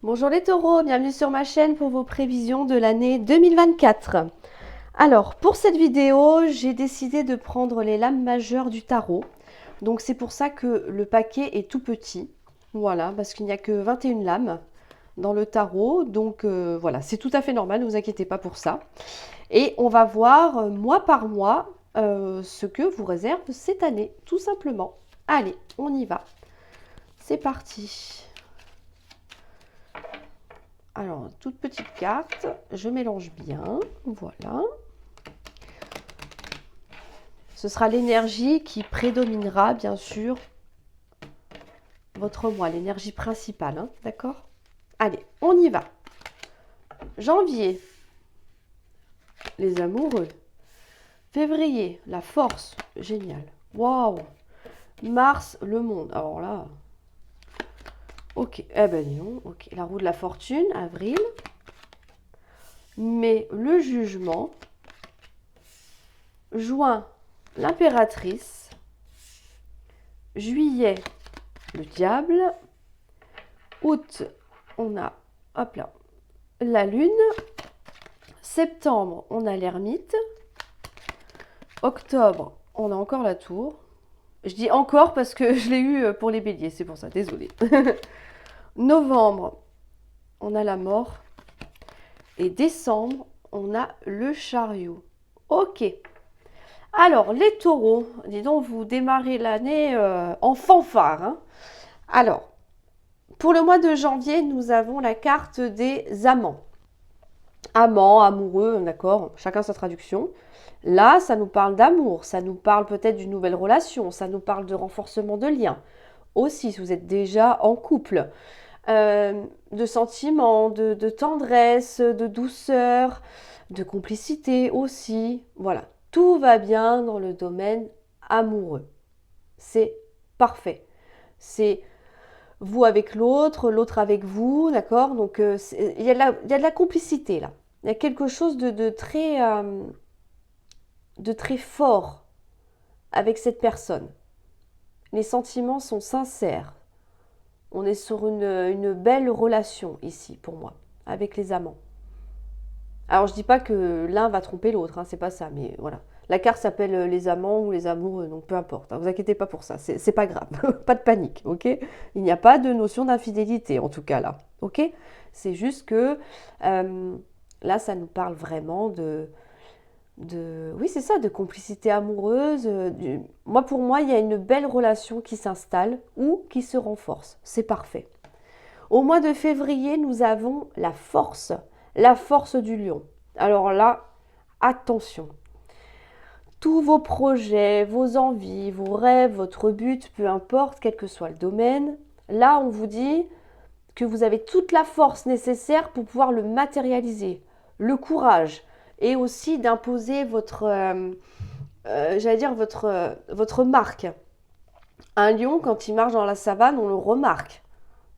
Bonjour les taureaux, bienvenue sur ma chaîne pour vos prévisions de l'année 2024. Alors, pour cette vidéo, j'ai décidé de prendre les lames majeures du tarot. Donc c'est pour ça que le paquet est tout petit. Voilà, parce qu'il n'y a que 21 lames dans le tarot. Donc voilà, c'est tout à fait normal, ne vous inquiétez pas pour ça. Et on va voir mois par mois ce que vous réserve cette année, tout simplement. Allez, on y va. C'est parti. Alors, toute petite carte, je mélange bien, voilà. Ce sera l'énergie qui prédominera, bien sûr, votre mois, l'énergie principale, hein, d'accord? Allez, on y va. Janvier, les amoureux. Février, la force, génial. Waouh. Mars, le monde. Alors là, ok, eh ben non, ok. La roue de la fortune, avril. Mai, le jugement. Juin, l'impératrice. Juillet, le diable. Août, on a, hop là, la lune. Septembre, on a l'ermite. Octobre, on a encore la tour. Je dis encore parce que je l'ai eu pour les béliers, c'est pour ça, désolé. Novembre, on a la mort. Et décembre, on a le chariot. Ok. Alors, les taureaux, dis donc, vous démarrez l'année en fanfare, hein. Alors, pour le mois de janvier, nous avons la carte des amants. Amants, amoureux, d'accord, chacun sa traduction. Là, ça nous parle d'amour, ça nous parle peut-être d'une nouvelle relation, ça nous parle de renforcement de liens. Aussi, si vous êtes déjà en couple, de sentiments, de tendresse, de douceur, de complicité aussi. Voilà, tout va bien dans le domaine amoureux. C'est parfait. C'est vous avec l'autre, l'autre avec vous, d'accord? Donc, il y a de la complicité là. Il y a quelque chose de très fort avec cette personne. Les sentiments sont sincères. On est sur une belle relation ici, pour moi, avec les amants. Alors, je dis pas que l'un va tromper l'autre, hein, c'est pas ça, mais voilà. La carte s'appelle les amants ou les amoureux, donc peu importe. Hein, vous inquiétez pas pour ça, c'est pas grave. Pas de panique, ok? Il n'y a pas de notion d'infidélité, en tout cas là, ok? C'est juste que là, ça nous parle vraiment oui, c'est ça, de complicité amoureuse. Moi, pour moi, il y a une belle relation qui s'installe ou qui se renforce. C'est parfait. Au mois de février, nous avons la force du lion. Alors là, attention. Tous vos projets, vos envies, vos rêves, votre but, peu importe, quel que soit le domaine, là, on vous dit que vous avez toute la force nécessaire pour pouvoir le matérialiser, le courage, et aussi d'imposer j'allais dire, votre marque. Un lion, quand il marche dans la savane, on le remarque.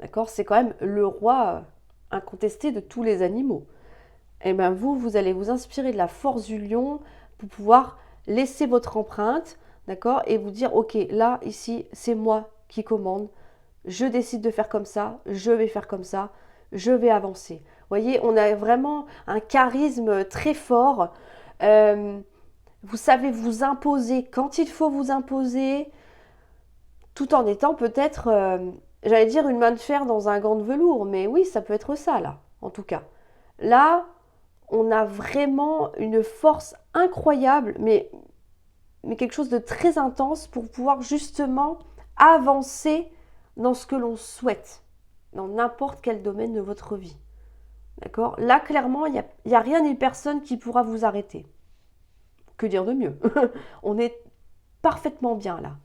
D'accord? C'est quand même le roi incontesté de tous les animaux. Et bien vous allez vous inspirer de la force du lion pour pouvoir laisser votre empreinte, d'accord? Et vous dire, ok, là, ici, c'est moi qui commande. Je décide de faire comme ça, je vais faire comme ça, je vais avancer. Vous voyez, on a vraiment un charisme très fort. Euh, Vous savez vous imposer quand il faut vous imposer, tout en étant peut-être, j'allais dire, une main de fer dans un gant de velours. Mais oui, ça peut être ça, là, en tout cas. Là, on a vraiment une force incroyable, mais quelque chose de très intense pour pouvoir justement avancer dans ce que l'on souhaite, dans n'importe quel domaine de votre vie. D'accord? Là, clairement, il n'y a rien ni personne qui pourra vous arrêter. Que dire de mieux? On est parfaitement bien là.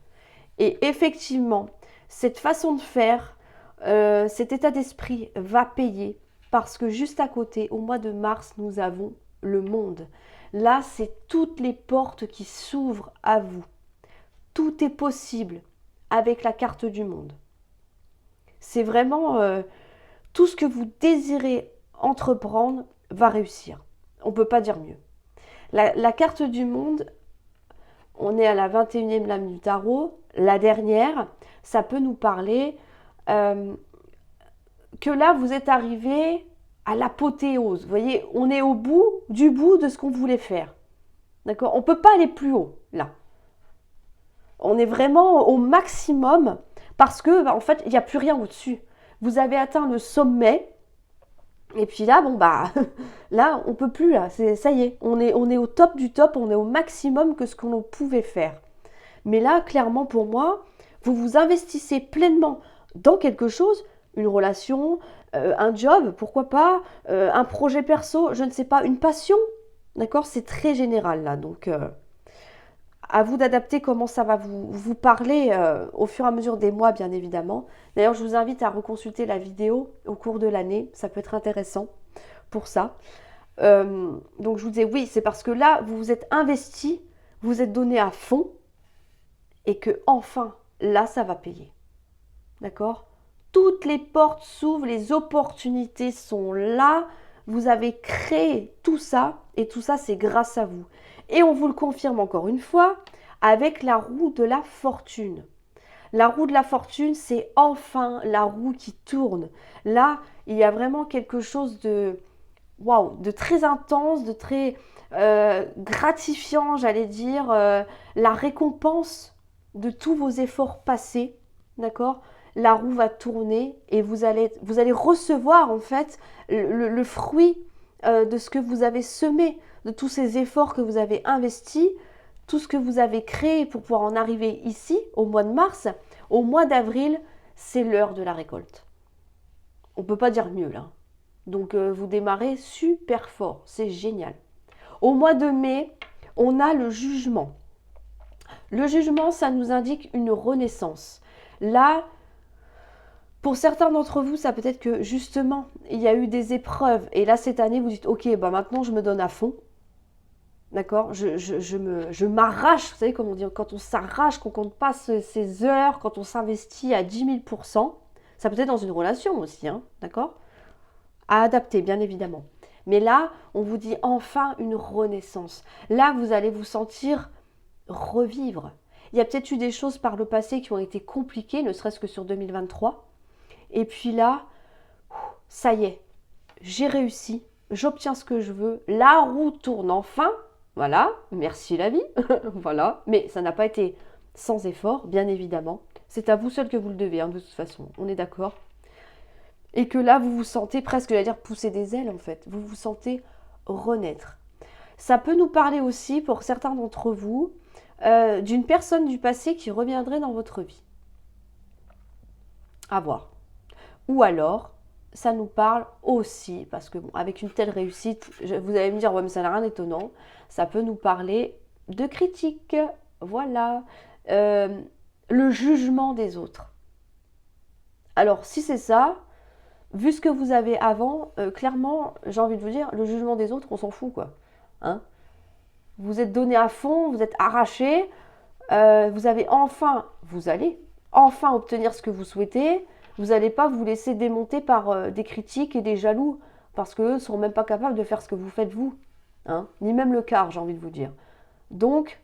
Et effectivement, cette façon de faire, cet état d'esprit va payer parce que juste à côté, au mois de mars, nous avons le monde. Là, c'est toutes les portes qui s'ouvrent à vous. Tout est possible avec la carte du monde. C'est vraiment tout ce que vous désirez entreprendre va réussir. On ne peut pas dire mieux. La carte du monde, on est à la 21e lame du tarot. La dernière, ça peut nous parler que que là, vous êtes arrivé à l'apothéose. Vous voyez, on est au bout du bout de ce qu'on voulait faire. D'accord? On ne peut pas aller plus haut, là. On est vraiment au maximum parce que, en fait, il n'y a plus rien au-dessus. Vous avez atteint le sommet. Et puis là, bon, bah, là, on ne peut plus, là. Ça y est, on est au top du top. On est au maximum que ce qu'on pouvait faire. Mais là, clairement, pour moi, vous vous investissez pleinement dans quelque chose, une relation, un job, pourquoi pas, un projet perso, je ne sais pas, une passion. D'accord? C'est très général là. Donc, à vous d'adapter comment ça va vous parler au fur et à mesure des mois, bien évidemment. D'ailleurs, je vous invite à reconsulter la vidéo au cours de l'année. Ça peut être intéressant pour ça. Donc, je vous disais, oui, c'est parce que là, vous vous êtes investi, vous vous êtes donné à fond et que enfin, là, ça va payer. D'accord? Toutes les portes s'ouvrent, les opportunités sont là. Vous avez créé tout ça et tout ça, c'est grâce à vous. Et on vous le confirme encore une fois avec la roue de la fortune. La roue de la fortune, c'est enfin la roue qui tourne. Là, il y a vraiment quelque chose de, waouh, de très intense, de très gratifiant, j'allais dire, la récompense de tous vos efforts passés, d'accord? La roue va tourner et vous allez recevoir en fait le fruit de ce que vous avez semé, de tous ces efforts que vous avez investis, tout ce que vous avez créé pour pouvoir en arriver ici au mois de mars. Au mois d'avril, c'est l'heure de la récolte. On ne peut pas dire mieux là. Donc vous démarrez super fort, c'est génial. Au mois de mai, on a le jugement. Le jugement, ça nous indique une renaissance. Là, pour certains d'entre vous, ça peut être que justement, il y a eu des épreuves. Et là, cette année, vous dites, ok, bah maintenant, je me donne à fond. D'accord? Je m'arrache. Vous savez, comme on dit, quand on s'arrache, qu'on compte pas ses heures, quand on s'investit à 10 000%, ça peut être dans une relation aussi, hein, d'accord? À adapter, bien évidemment. Mais là, on vous dit enfin une renaissance. Là, vous allez vous sentir revivre. Il y a peut-être eu des choses par le passé qui ont été compliquées, ne serait-ce que sur 2023. Et puis là, ça y est, j'ai réussi, j'obtiens ce que je veux, la roue tourne enfin. Voilà, merci la vie. Voilà, mais ça n'a pas été sans effort, bien évidemment. C'est à vous seul que vous le devez, hein, de toute façon, on est d'accord. Et que là, vous vous sentez presque, j'allais dire, pousser des ailes en fait. Vous vous sentez renaître. Ça peut nous parler aussi, pour certains d'entre vous, d'une personne du passé qui reviendrait dans votre vie. À voir. Ou alors, ça nous parle aussi, parce que bon, avec une telle réussite, vous allez me dire, ouais, mais ça n'a rien d'étonnant, ça peut nous parler de critique, voilà, le jugement des autres. Alors, si c'est ça, vu ce que vous avez avant, clairement, j'ai envie de vous dire, le jugement des autres, on s'en fout, quoi. Hein? Vous êtes donné à fond, vous êtes arraché, vous allez enfin obtenir ce que vous souhaitez. Vous n'allez pas vous laisser démonter par des critiques et des jaloux, parce qu'eux ne sont même pas capables de faire ce que vous faites vous. Hein, ni même le quart, j'ai envie de vous dire. Donc,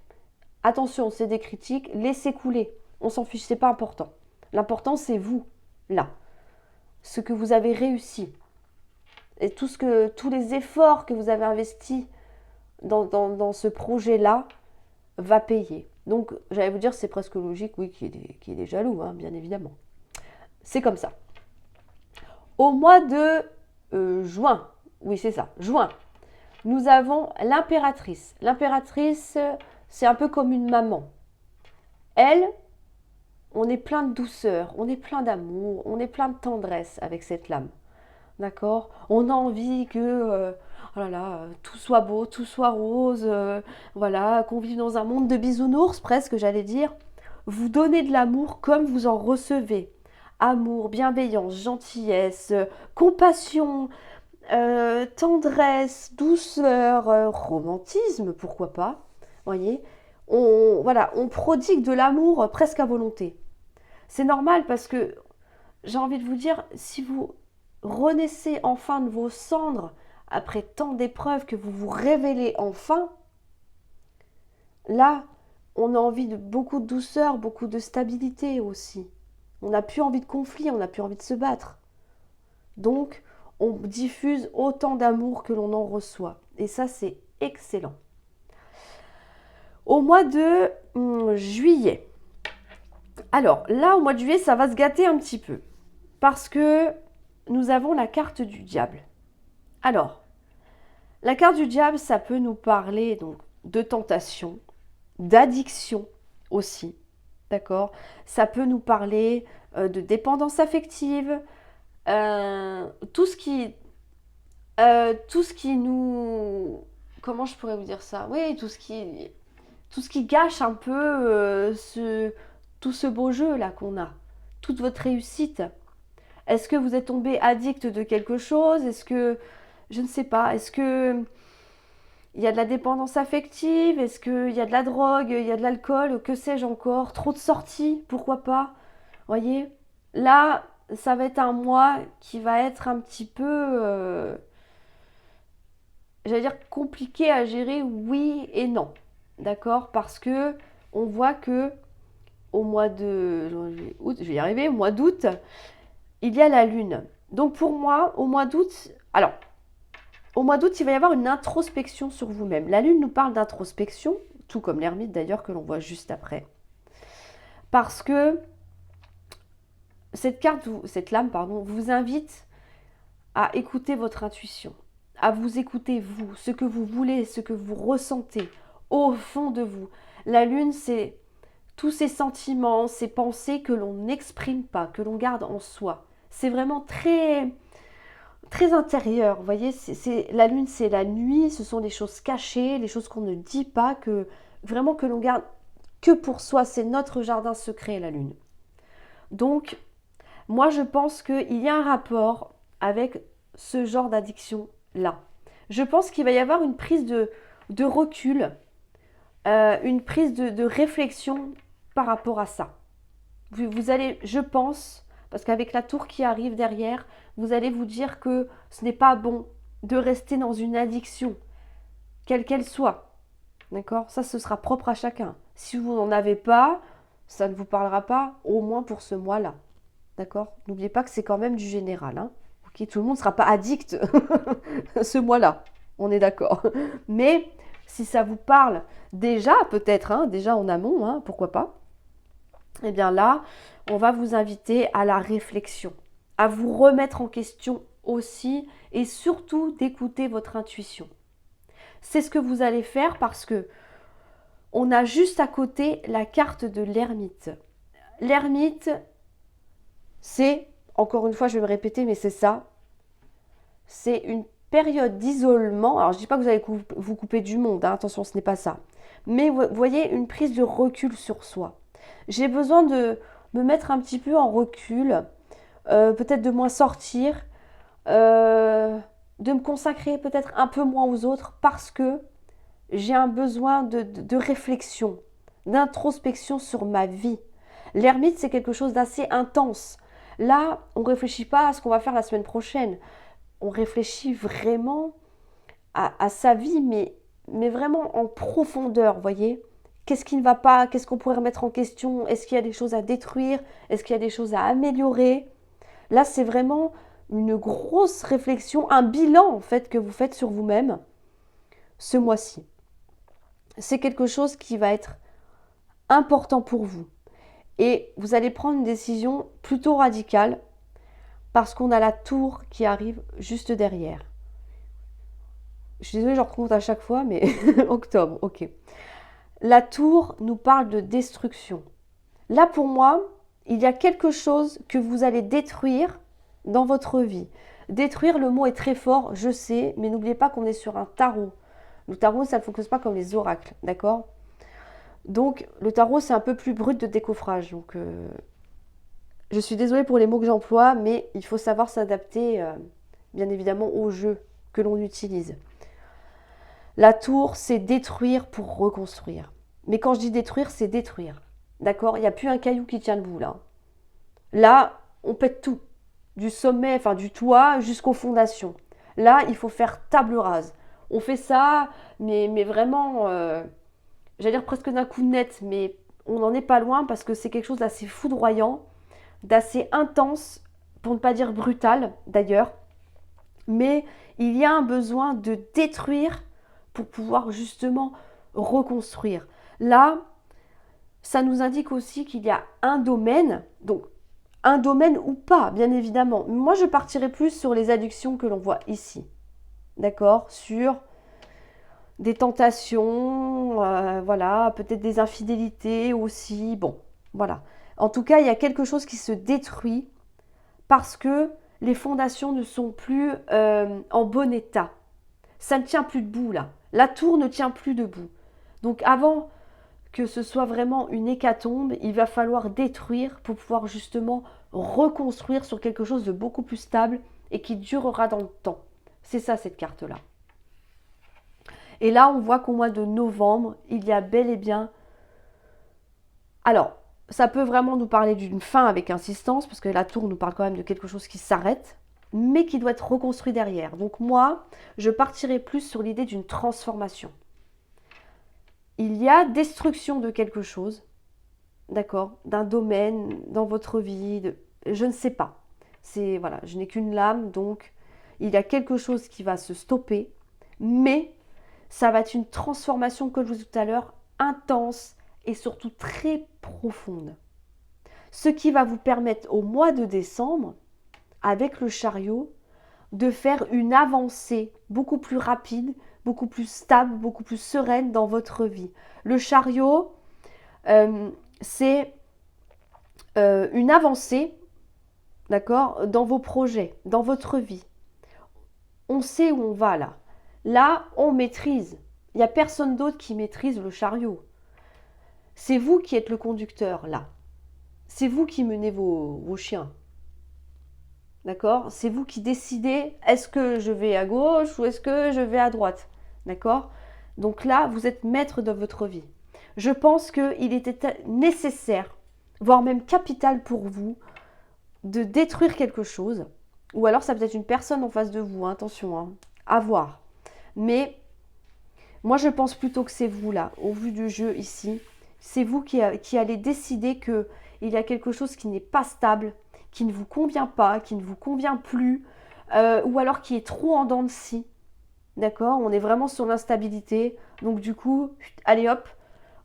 attention, c'est des critiques, laissez couler. On s'en fiche, c'est pas important. L'important, c'est vous, là. Ce que vous avez réussi. Et tous les efforts que vous avez investis dans ce projet-là va payer. Donc, j'allais vous dire, c'est presque logique, oui, qu'il y ait des jaloux, hein, bien évidemment. C'est comme ça. Au mois de juin, oui, c'est ça, juin, nous avons l'impératrice. L'impératrice, c'est un peu comme une maman. Elle, on est plein de douceur, on est plein d'amour, on est plein de tendresse avec cette lame. D'accord? On a envie que oh là là, tout soit beau, tout soit rose, voilà, qu'on vive dans un monde de bisounours, presque, j'allais dire. Vous donnez de l'amour comme vous en recevez. Amour, bienveillance, gentillesse, compassion, tendresse, douceur, romantisme, pourquoi pas. Voyez, on prodigue de l'amour presque à volonté. C'est normal parce que j'ai envie de vous dire, si vous renaissez enfin de vos cendres après tant d'épreuves, que vous vous révélez enfin, là, on a envie de beaucoup de douceur, beaucoup de stabilité aussi. On n'a plus envie de conflit, on n'a plus envie de se battre. Donc, on diffuse autant d'amour que l'on en reçoit. Et ça, c'est excellent. Au mois de juillet. Alors, là, au mois de juillet, ça va se gâter un petit peu. Parce que nous avons la carte du diable. Alors, la carte du diable, ça peut nous parler donc de tentation, d'addiction aussi, d'accord? Ça peut nous parler de dépendance affective, tout ce qui nous... Comment je pourrais vous dire ça? Oui, tout ce qui gâche un peu tout ce beau jeu là qu'on a, toute votre réussite. Est-ce que vous êtes tombé addict de quelque chose? Est-ce que, je ne sais pas, est-ce que il y a de la dépendance affective? Est-ce qu'il y a de la drogue? Il y a de l'alcool? Que sais-je encore? Trop de sorties? Pourquoi pas? Voyez? Là, ça va être un mois qui va être un petit peu, j'allais dire, compliqué à gérer, oui et non. D'accord? Parce que on voit que au mois de août, je vais y arriver, au mois d'août, il y a la lune. Donc pour moi, au mois d'août, alors, au mois d'août, il va y avoir une introspection sur vous-même. La lune nous parle d'introspection, tout comme l'ermite d'ailleurs que l'on voit juste après. Parce que cette lame, pardon, vous invite à écouter votre intuition, à vous écouter vous, ce que vous voulez, ce que vous ressentez au fond de vous. La lune, c'est tous ces sentiments, ces pensées que l'on n'exprime pas, que l'on garde en soi. C'est vraiment très, très intérieur. Vous voyez, la lune, c'est la nuit, ce sont les choses cachées, les choses qu'on ne dit pas, que vraiment que l'on garde que pour soi. C'est notre jardin secret, la lune. Donc, moi, je pense qu'il y a un rapport avec ce genre d'addiction-là. Je pense qu'il va y avoir une prise de recul, une prise de réflexion par rapport à ça. Vous allez, je pense, parce qu'avec la tour qui arrive derrière, vous allez vous dire que ce n'est pas bon de rester dans une addiction, quelle qu'elle soit. D'accord? Ça, ce sera propre à chacun. Si vous n'en avez pas, ça ne vous parlera pas, au moins pour ce mois-là. D'accord? N'oubliez pas que c'est quand même du général. Hein. Ok, tout le monde ne sera pas addict ce mois-là. On est d'accord. Mais si ça vous parle déjà, peut-être, hein, déjà en amont, hein, pourquoi pas? Eh bien là, on va vous inviter à la réflexion, à vous remettre en question aussi et surtout d'écouter votre intuition. C'est ce que vous allez faire parce que on a juste à côté la carte de l'ermite. L'ermite, c'est, encore une fois, je vais me répéter, mais c'est ça, c'est une période d'isolement. Alors, je ne dis pas que vous allez vous couper du monde, hein, attention, ce n'est pas ça. Mais vous voyez, une prise de recul sur soi. J'ai besoin de me mettre un petit peu en recul, peut-être de moins sortir, de me consacrer peut-être un peu moins aux autres parce que j'ai un besoin de réflexion, d'introspection sur ma vie. L'ermite, c'est quelque chose d'assez intense. Là, on ne réfléchit pas à ce qu'on va faire la semaine prochaine. On réfléchit vraiment à sa vie, mais vraiment en profondeur, voyez. Qu'est-ce qui ne va pas? Qu'est-ce qu'on pourrait remettre en question? Est-ce qu'il y a des choses à détruire? Est-ce qu'il y a des choses à améliorer? Là, c'est vraiment une grosse réflexion, un bilan en fait que vous faites sur vous-même ce mois-ci. C'est quelque chose qui va être important pour vous. Et vous allez prendre une décision plutôt radicale parce qu'on a la tour qui arrive juste derrière. Je suis désolée, je recompte à chaque fois, mais octobre, ok. La tour nous parle de destruction. Là, pour moi, il y a quelque chose que vous allez détruire dans votre vie. Détruire, le mot est très fort, je sais, mais n'oubliez pas qu'on est sur un tarot. Le tarot, ça ne fonctionne pas comme les oracles, d'accord? Donc, le tarot, c'est un peu plus brut de décoffrage. Donc, je suis désolée pour les mots que j'emploie, mais il faut savoir s'adapter, bien évidemment, au jeu que l'on utilise. La tour, c'est détruire pour reconstruire. Mais quand je dis détruire, c'est détruire. D'accord? Il n'y a plus un caillou qui tient debout, là. Là, on pète tout. Du sommet, enfin du toit jusqu'aux fondations. Là, il faut faire table rase. On fait ça, mais vraiment, j'allais dire presque d'un coup net, mais on n'en est pas loin parce que c'est quelque chose d'assez foudroyant, d'assez intense pour ne pas dire brutal d'ailleurs, mais il y a un besoin de détruire pour pouvoir justement reconstruire. Là, ça nous indique aussi qu'il y a un domaine, donc un domaine ou pas, bien évidemment. Moi, je partirais plus sur les addictions que l'on voit ici, d'accord? Sur des tentations, voilà, peut-être des infidélités aussi, bon, voilà. En tout cas, il y a quelque chose qui se détruit parce que les fondations ne sont plus en bon état. Ça ne tient plus debout là. La tour ne tient plus debout. Donc avant que ce soit vraiment une hécatombe, il va falloir détruire pour pouvoir justement reconstruire sur quelque chose de beaucoup plus stable et qui durera dans le temps. C'est ça cette carte-là. Et là, on voit qu'au mois de novembre, il y a bel et bien... Alors, ça peut vraiment nous parler d'une fin avec insistance, parce que la tour nous parle quand même de quelque chose qui s'arrête, mais qui doit être reconstruit derrière. Donc moi, je partirai plus sur l'idée d'une transformation. Il y a destruction de quelque chose, d'accord, d'un domaine dans votre vie, je ne sais pas. C'est voilà, je n'ai qu'une lame, donc il y a quelque chose qui va se stopper, mais ça va être une transformation, comme je vous disais tout à l'heure, intense et surtout très profonde. Ce qui va vous permettre au mois de décembre, avec le chariot, de faire une avancée beaucoup plus rapide, beaucoup plus stable, beaucoup plus sereine dans votre vie. Le chariot, c'est une avancée, d'accord, dans vos projets, dans votre vie. On sait où on va là. Là, on maîtrise. Il n'y a personne d'autre qui maîtrise le chariot. C'est vous qui êtes le conducteur là. C'est vous qui menez vos chiens. D'accord? C'est vous qui décidez, est-ce que je vais à gauche ou est-ce que je vais à droite? D'accord? Donc là, vous êtes maître de votre vie. Je pense qu'il était nécessaire, voire même capital pour vous, de détruire quelque chose. Ou alors ça peut être une personne en face de vous, hein, attention, hein, à voir. Mais moi, je pense plutôt que c'est vous là, au vu du jeu ici. C'est vous qui allez décider qu'il y a quelque chose qui n'est pas stable, qui ne vous convient pas, qui ne vous convient plus, ou alors qui est trop en dents de scie. D'accord? On est vraiment sur l'instabilité. Donc du coup, allez hop,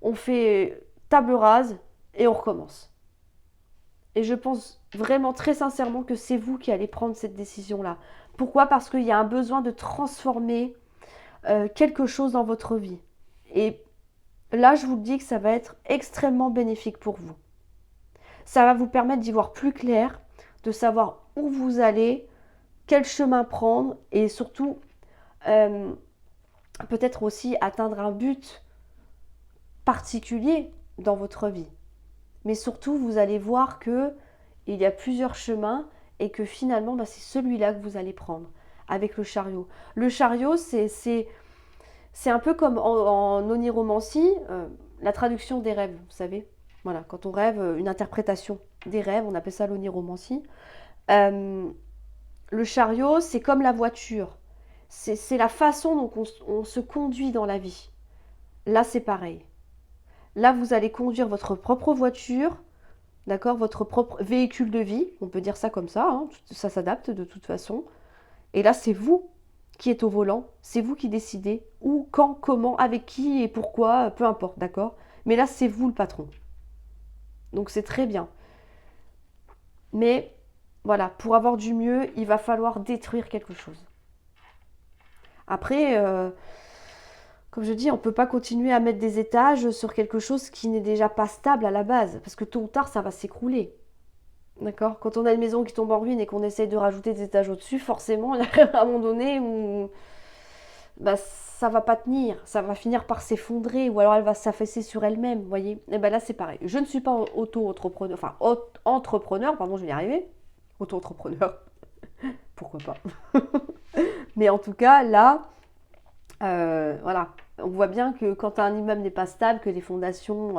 on fait table rase et on recommence. Et je pense vraiment très sincèrement que c'est vous qui allez prendre cette décision-là. Pourquoi? Parce qu'il y a un besoin de transformer quelque chose dans votre vie. Et là, je vous dis que ça va être extrêmement bénéfique pour vous. Ça va vous permettre d'y voir plus clair, de savoir où vous allez, quel chemin prendre et surtout peut-être aussi atteindre un but particulier dans votre vie. Mais surtout, vous allez voir qu'il y a plusieurs chemins et que finalement, c'est celui-là que vous allez prendre avec le chariot. Le chariot, c'est un peu comme en oniromancie, la traduction des rêves, vous savez. Voilà, quand on rêve, une interprétation des rêves, on appelle ça l'oniromancie. Le chariot, c'est comme la voiture. C'est la façon dont on se conduit dans la vie. Là, c'est pareil. Là, vous allez conduire votre propre voiture, d'accord, votre propre véhicule de vie, on peut dire ça comme ça, hein, ça s'adapte de toute façon. Et là, c'est vous qui êtes au volant, c'est vous qui décidez où, quand, comment, avec qui et pourquoi, peu importe, d'accord? Mais là, c'est vous le patron. Donc c'est très bien. Mais voilà, pour avoir du mieux, il va falloir détruire quelque chose. Après, comme je dis, on ne peut pas continuer à mettre des étages sur quelque chose qui n'est déjà pas stable à la base, parce que tôt ou tard, ça va s'écrouler. D'accord? Quand on a une maison qui tombe en ruine et qu'on essaye de rajouter des étages au-dessus, forcément, il y a un moment donné où ça va pas tenir, ça va finir par s'effondrer, ou alors elle va s'affaisser sur elle-même, vous voyez? Et là, c'est pareil. Je ne suis pas auto-entrepreneur, enfin, entrepreneur, pardon, je vais y arriver. Auto-entrepreneur, pourquoi pas? Mais en tout cas, là, voilà, on voit bien que quand un immeuble n'est pas stable, que les fondations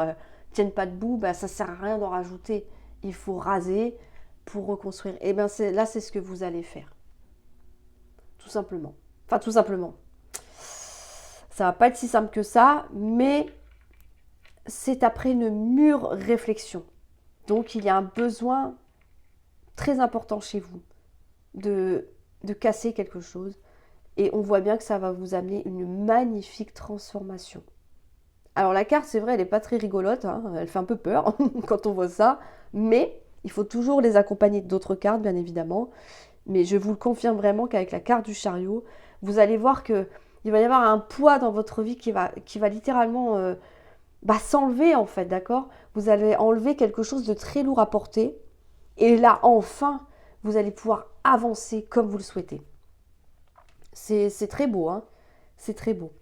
tiennent pas debout, ça sert à rien d'en rajouter. Il faut raser pour reconstruire. Et bien là, c'est ce que vous allez faire. Tout simplement. Enfin, tout simplement. Ça va pas être si simple que ça, mais c'est après une mûre réflexion. Donc, il y a un besoin très important chez vous de casser quelque chose. Et on voit bien que ça va vous amener une magnifique transformation. Alors la carte, c'est vrai, elle n'est pas très rigolote, hein, elle fait un peu peur quand on voit ça, mais il faut toujours les accompagner d'autres cartes, bien évidemment. Mais je vous le confirme vraiment qu'avec la carte du chariot, vous allez voir qu'il va y avoir un poids dans votre vie qui va littéralement s'enlever en fait, d'accord? Vous allez enlever quelque chose de très lourd à porter. Et là, enfin, vous allez pouvoir avancer comme vous le souhaitez. C'est très beau, hein? C'est très beau.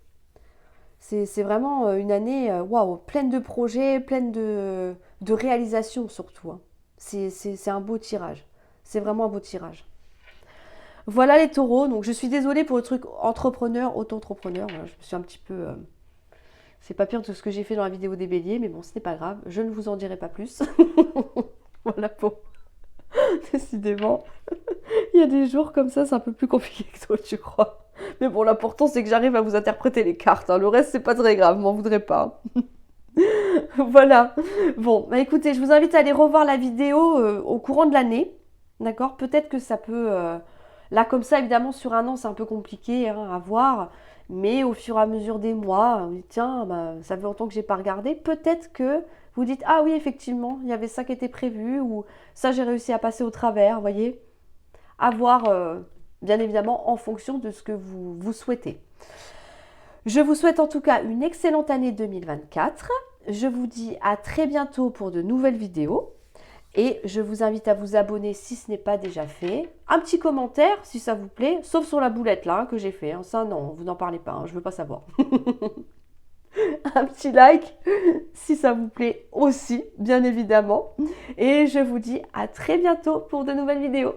C'est vraiment une année waouh, pleine de projets, pleine de réalisations surtout, hein. C'est un beau tirage. C'est vraiment un beau tirage. Voilà les taureaux. Donc je suis désolée pour le truc entrepreneur, auto-entrepreneur. Voilà, je me suis un petit peu... c'est pas pire que ce que j'ai fait dans la vidéo des béliers, mais bon, ce n'est pas grave. Je ne vous en dirai pas plus. Voilà pour... Décidément. Il y a des jours comme ça, c'est un peu plus compliqué que toi, je crois. Mais bon, l'important, c'est que j'arrive à vous interpréter les cartes, hein. Le reste, c'est pas très grave, m'en voudrez pas. Voilà. Bon, bah écoutez, je vous invite à aller revoir la vidéo au courant de l'année. D'accord? Peut-être que ça peut... là, comme ça, évidemment, sur un an, c'est un peu compliqué hein, à voir. Mais au fur et à mesure des mois, on dit, tiens, bah, ça fait longtemps que j'ai pas regardé. Peut-être que vous dites, ah oui, effectivement, il y avait ça qui était prévu. Ou ça, j'ai réussi à passer au travers, vous voyez? À voir, bien évidemment, en fonction de ce que vous souhaitez. Je vous souhaite en tout cas une excellente année 2024. Je vous dis à très bientôt pour de nouvelles vidéos. Et je vous invite à vous abonner si ce n'est pas déjà fait. Un petit commentaire si ça vous plaît, sauf sur la boulette là que j'ai fait. Hein. Ça non, vous n'en parlez pas, hein, je ne veux pas savoir. Un petit like si ça vous plaît aussi, bien évidemment. Et je vous dis à très bientôt pour de nouvelles vidéos.